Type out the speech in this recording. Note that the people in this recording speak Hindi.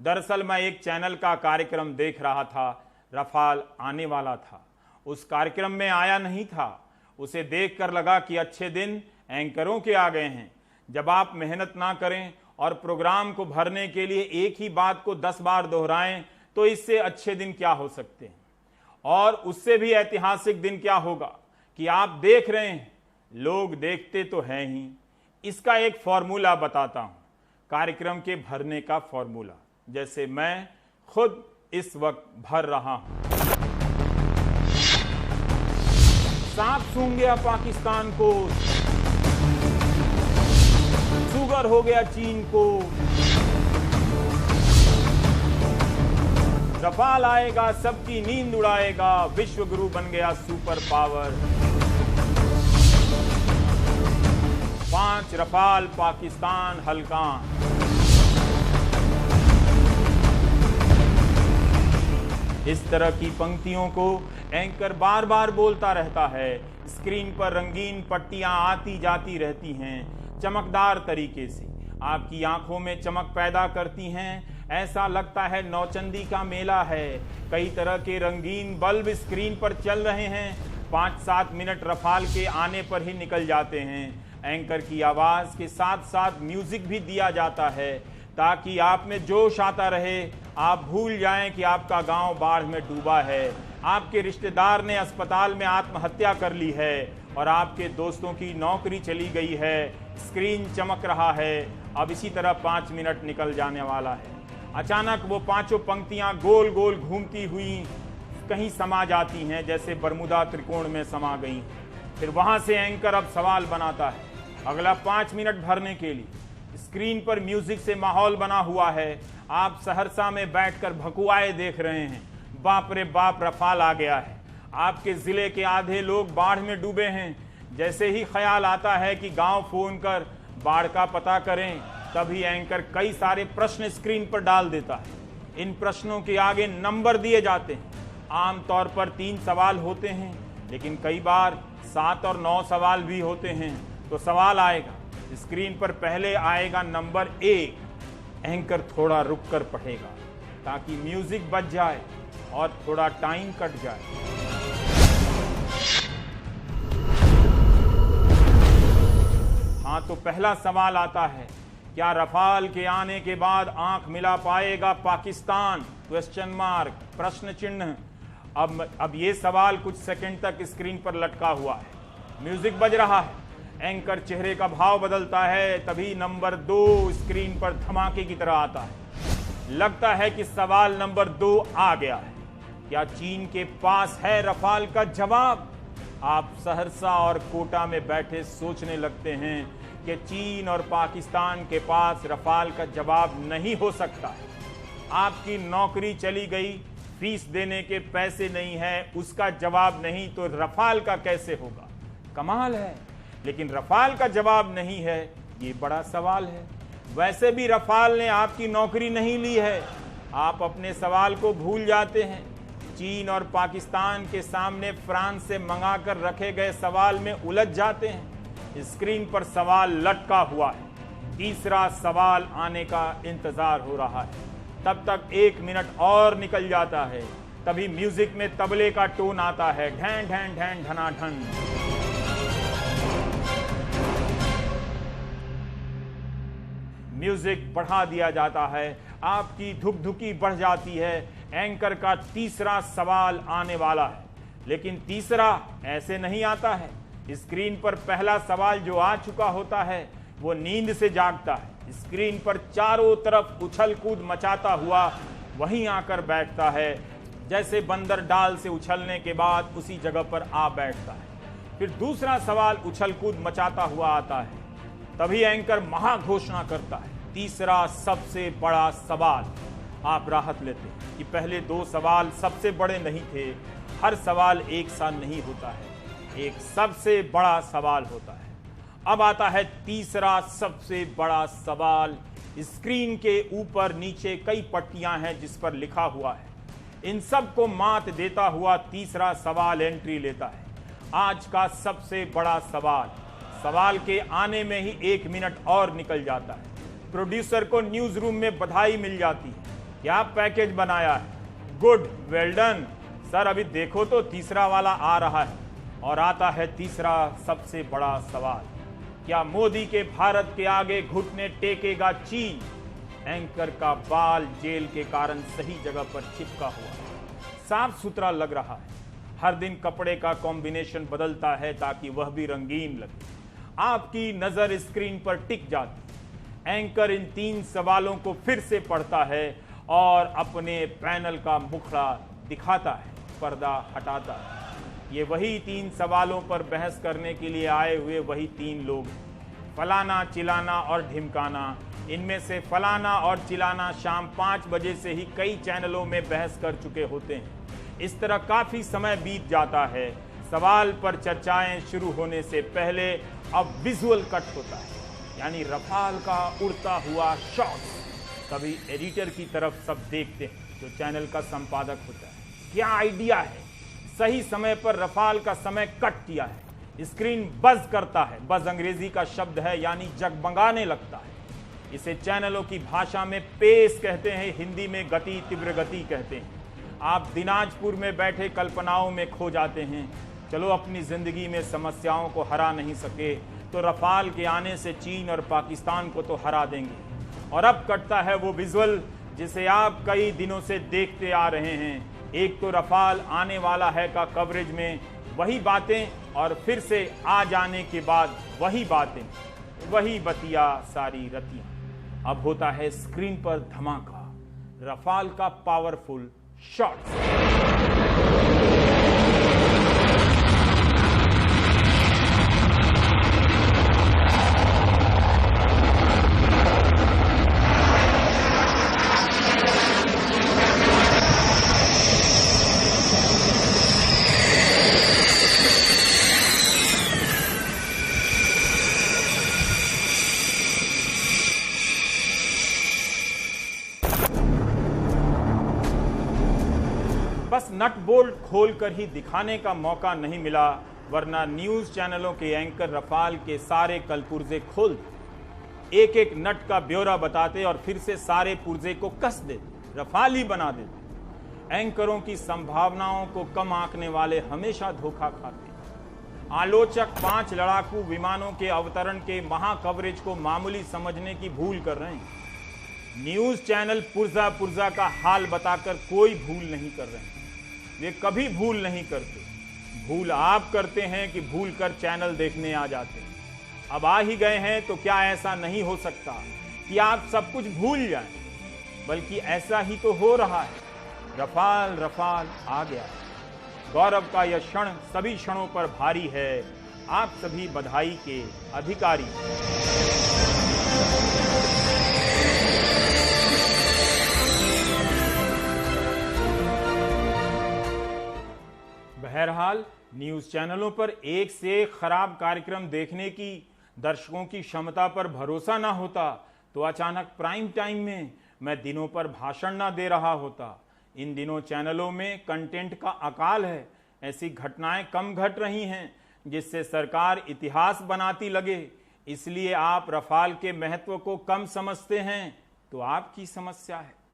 दरअसल मैं एक चैनल का कार्यक्रम देख रहा था। रफाल आने वाला था, उस कार्यक्रम में आया नहीं था। उसे देखकर लगा कि अच्छे दिन एंकरों के आ गए हैं। जब आप मेहनत ना करें और प्रोग्राम को भरने के लिए एक ही बात को 10 बार दोहराएं तो इससे अच्छे दिन क्या हो सकते हैं। और उससे भी ऐतिहासिक दिन क्या होगा कि आप देख रहे हैं, लोग देखते तो हैं ही। इसका एक फॉर्मूला बताता हूं, कार्यक्रम के भरने का फॉर्मूला, जैसे मैं खुद इस वक्त भर रहा हूं। सांप सूंघ गया पाकिस्तान को, शुगर हो गया चीन को, रफाल आएगा सबकी नींद उड़ाएगा, विश्व गुरु बन गया सुपर पावर। 5 रफाल पाकिस्तान हल्कान। इस तरह की पंक्तियों को एंकर बार बार बोलता रहता है। स्क्रीन पर रंगीन पट्टियां आती जाती रहती हैं, चमकदार तरीके से आपकी आंखों में चमक पैदा करती हैं। ऐसा लगता है नौचंदी का मेला है। कई तरह के रंगीन बल्ब स्क्रीन पर चल रहे हैं। 5-7 मिनट रफाल के आने पर ही निकल जाते हैं। एंकर की आवाज के साथ साथ म्यूजिक भी दिया जाता है ताकि आप में जोश आता रहे। आप भूल जाएं कि आपका गांव बाढ़ में डूबा है, आपके रिश्तेदार ने अस्पताल में आत्महत्या कर ली है और आपके दोस्तों की नौकरी चली गई है। स्क्रीन चमक रहा है। अब इसी तरह 5 मिनट निकल जाने वाला है। अचानक वो 5 पंक्तियां गोल गोल घूमती हुई कहीं समा जाती हैं, जैसे बरमुदा त्रिकोण में समा गई। फिर वहां से एंकर अब सवाल बनाता है अगला 5 मिनट भरने के लिए। स्क्रीन पर म्यूजिक से माहौल बना हुआ है। आप सहरसा में बैठकर भकुआए देख रहे हैं। बाप रे बाप, रफाल आ गया है। आपके जिले के आधे लोग बाढ़ में डूबे हैं। जैसे ही ख्याल आता है कि गांव फोन कर बाढ़ का पता करें, तभी एंकर कई सारे प्रश्न स्क्रीन पर डाल देता है। इन प्रश्नों के आगे नंबर दिए जाते हैं। आमतौर पर 3 सवाल होते हैं, लेकिन कई बार 7 और 9 सवाल भी होते हैं। तो सवाल आएगा, स्क्रीन पर पहले आएगा नंबर 1। एंकर थोड़ा रुककर पढ़ेगा ताकि म्यूजिक बच जाए और थोड़ा टाइम कट जाए। हाँ, तो पहला सवाल आता है, क्या रफाल के आने के बाद आंख मिला पाएगा पाकिस्तान? क्वेश्चन मार्क, प्रश्न चिन्ह। अब ये सवाल कुछ सेकंड तक स्क्रीन पर लटका हुआ है। म्यूजिक बज रहा है। एंकर चेहरे का भाव बदलता है। तभी नंबर 2 स्क्रीन पर धमाके की तरह आता है। लगता है कि सवाल नंबर 2 आ गया है। क्या चीन के पास है रफाल का जवाब? आप सहरसा और कोटा में बैठे सोचने लगते हैं कि चीन और पाकिस्तान के पास रफाल का जवाब नहीं हो सकता है। आपकी नौकरी चली गई, फीस देने के पैसे नहीं है, उसका जवाब नहीं तो रफाल का कैसे होगा? कमाल है। लेकिन रफाल का जवाब नहीं है, ये बड़ा सवाल है। वैसे भी रफाल ने आपकी नौकरी नहीं ली है। आप अपने सवाल को भूल जाते हैं। चीन और पाकिस्तान के सामने फ्रांस से मंगाकर रखे गए सवाल में उलझ जाते हैं। स्क्रीन पर सवाल लटका हुआ है। तीसरा सवाल आने का इंतजार हो रहा है। तब तक 1 मिनट और निकल जाता है। तभी म्यूजिक में तबले का टोन आता है, ढैन ढैन ढैन धनाधन। म्यूजिक बढ़ा दिया जाता है। आपकी धुकधुकी बढ़ जाती है। एंकर का तीसरा सवाल आने वाला है। लेकिन तीसरा ऐसे नहीं आता है। स्क्रीन पर पहला सवाल जो आ चुका होता है वो नींद से जागता है। स्क्रीन पर चारों तरफ उछल कूद मचाता हुआ वहीं आकर बैठता है, जैसे बंदर डाल से उछलने के बाद उसी जगह पर आ बैठता है। फिर दूसरा सवाल उछल कूद मचाता हुआ आता है। तभी एंकर महाघोषणा करता है, तीसरा सबसे बड़ा सवाल। आप राहत लेते हैं कि पहले 2 सवाल सबसे बड़े नहीं थे। हर सवाल एक सा नहीं होता है, एक सबसे बड़ा सवाल होता है। अब आता है तीसरा सबसे बड़ा सवाल। स्क्रीन के ऊपर नीचे कई पट्टियां हैं जिस पर लिखा हुआ है। इन सब को मात देता हुआ तीसरा सवाल एंट्री लेता है। आज का सबसे बड़ा सवाल। सवाल के आने में ही 1 मिनट और निकल जाता है। प्रोड्यूसर को न्यूज रूम में बधाई मिल जाती है। क्या पैकेज बनाया है, गुड, वेल डन सर। अभी देखो तो तीसरा वाला आ रहा है और आता है तीसरा सबसे बड़ा सवाल, क्या मोदी के भारत के आगे घुटने टेकेगा चीन? एंकर का बाल जेल के कारण सही जगह पर चिपका हुआ, साफ सुथरा लग रहा है। हर दिन कपड़े का कॉम्बिनेशन बदलता है ताकि वह भी रंगीन लगे। आपकी नजर स्क्रीन पर टिक जाती। एंकर इन 3 सवालों को फिर से पढ़ता है और अपने पैनल का मुखड़ा दिखाता है, पर्दा हटाता है। ये वही 3 सवालों पर बहस करने के लिए आए हुए वही 3 लोग, फलाना, चिलाना और ढिमकाना। इनमें से फलाना और चिलाना शाम 5 बजे से ही कई चैनलों में बहस कर चुके होते हैं। इस तरह काफी समय बीत जाता है। सवाल पर चर्चाएं शुरू होने से पहले अब विजुअल कट होता है, यानी रफाल का उड़ता हुआ शॉट्स। कभी एडिटर की तरफ सब देखते हैं जो चैनल का संपादक होता है। क्या आइडिया है, सही समय पर रफाल का समय कट किया है। स्क्रीन बज करता है, बज अंग्रेजी का शब्द है, यानी जगमगाने लगता है। इसे चैनलों की भाषा में पेस कहते हैं, हिंदी में गति, तीव्र गति कहते हैं। आप दिनाजपुर में बैठे कल्पनाओं में खो जाते हैं। चलो, अपनी जिंदगी में समस्याओं को हरा नहीं सके तो रफाल के आने से चीन और पाकिस्तान को तो हरा देंगे। और अब कटता है वो विजुअल जिसे आप कई दिनों से देखते आ रहे हैं। एक तो रफाल आने वाला है का कवरेज में वही बातें और फिर से आ जाने के बाद वही बातें, वही बतिया सारी रतियां। अब होता है स्क्रीन पर धमाका, रफाल का पावरफुल शॉट्स। बस नट बोल्ट खोलकर ही दिखाने का मौका नहीं मिला, वरना न्यूज चैनलों के एंकर रफाल के सारे कलपुर्जे खोल देते, एक एक नट का ब्यौरा बताते और फिर से सारे पुर्जे को कस देते, रफाल ही बना देते। एंकरों की संभावनाओं को कम आंकने वाले हमेशा धोखा खाते हैं। आलोचक 5 लड़ाकू विमानों के अवतरण के महा कवरेज को मामूली समझने की भूल कर रहे हैं। न्यूज चैनल पुर्जा पुर्जा का हाल बताकर कोई भूल नहीं कर रहे हैं। वे कभी भूल नहीं करते। भूल आप करते हैं कि भूल कर चैनल देखने आ जाते हैं। अब आ ही गए हैं तो क्या ऐसा नहीं हो सकता कि आप सब कुछ भूल जाएं? बल्कि ऐसा ही तो हो रहा है। रफाल रफाल आ गया। गौरव का यह क्षण सभी क्षणों पर भारी है। आप सभी बधाई के अधिकारी। बहरहाल न्यूज चैनलों पर एक से एक खराब कार्यक्रम देखने की दर्शकों की क्षमता पर भरोसा ना होता तो अचानक प्राइम टाइम में मैं दिनों पर भाषण ना दे रहा होता। इन दिनों चैनलों में कंटेंट का अकाल है। ऐसी घटनाएं कम घट रही हैं जिससे सरकार इतिहास बनाती लगे। इसलिए आप रफाल के महत्व को कम समझते हैं तो आपकी समस्या है।